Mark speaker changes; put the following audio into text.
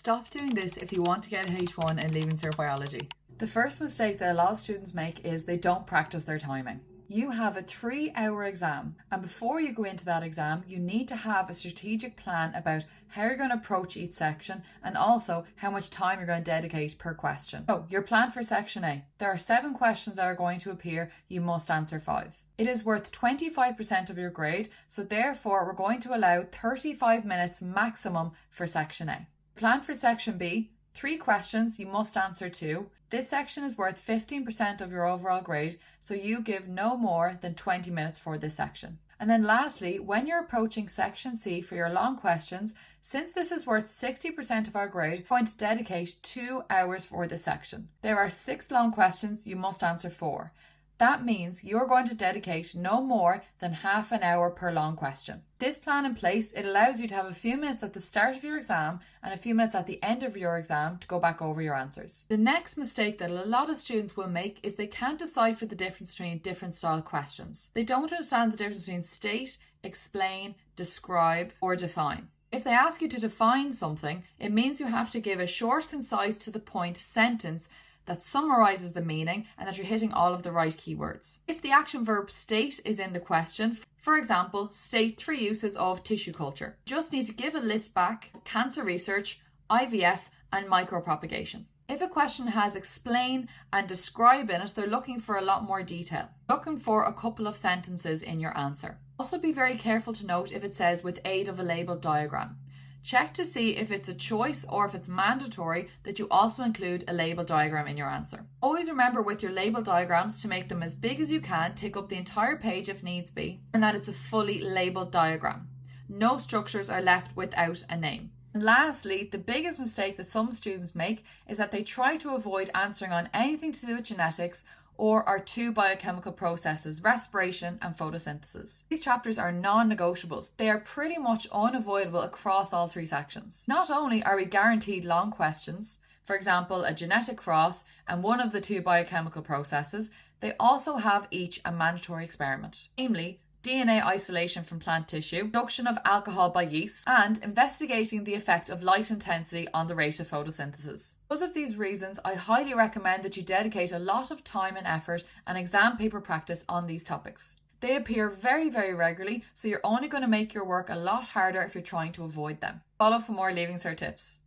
Speaker 1: Stop doing this if you want to get a H1 in Leaving Cert Biology. The first mistake that a lot of students make is they don't practice their timing. You have a 3-hour exam, and before you go into that exam, you need to have a strategic plan about how you're going to approach each section and also how much time you're going to dedicate per question. So, your plan for section A. There are 7 questions that are going to appear. You must answer 5. It is worth 25% of your grade, so therefore we're going to allow 35 minutes maximum for section A. Plan for section B. 3 questions, you must answer 2. This section is worth 15% of your overall grade, so you give no more than 20 minutes for this section. And then lastly, when you're approaching section C for your long questions, since this is worth 60% of our grade, we're going to dedicate 2 hours for this section. There are 6 long questions, you must answer 4. That means you're going to dedicate no more than half an hour per long question. This plan in place, it allows you to have a few minutes at the start of your exam and a few minutes at the end of your exam to go back over your answers. The next mistake that a lot of students will make is they can't decide for the difference between different style questions. They don't understand the difference between state, explain, describe, or define. If they ask you to define something, it means you have to give a short, concise, to the point sentence that summarizes the meaning and that you're hitting all of the right keywords. If the action verb state is in the question, for example, state 3 uses of tissue culture, you just need to give a list back: cancer research, IVF, and micropropagation. If a question has explain and describe in it, they're looking for a lot more detail. Looking for a couple of sentences in your answer. Also be very careful to note if it says with aid of a labeled diagram. Check to see if it's a choice or if it's mandatory that you also include a label diagram in your answer. Always remember with your label diagrams to make them as big as you can, take up the entire page if needs be, and that it's a fully labeled diagram. No structures are left without a name. And lastly, the biggest mistake that some students make is that they try to avoid answering on anything to do with genetics or our 2 biochemical processes, respiration and photosynthesis. These chapters are non-negotiables. They are pretty much unavoidable across all 3 sections. Not only are we guaranteed long questions, for example, a genetic cross and one of the 2 biochemical processes, they also have each a mandatory experiment, namely DNA isolation from plant tissue, production of alcohol by yeast, and investigating the effect of light intensity on the rate of photosynthesis. Because of these reasons, I highly recommend that you dedicate a lot of time and effort and exam paper practice on these topics. They appear very, very regularly, so you're only going to make your work a lot harder if you're trying to avoid them. Follow for more Leaving Cert tips.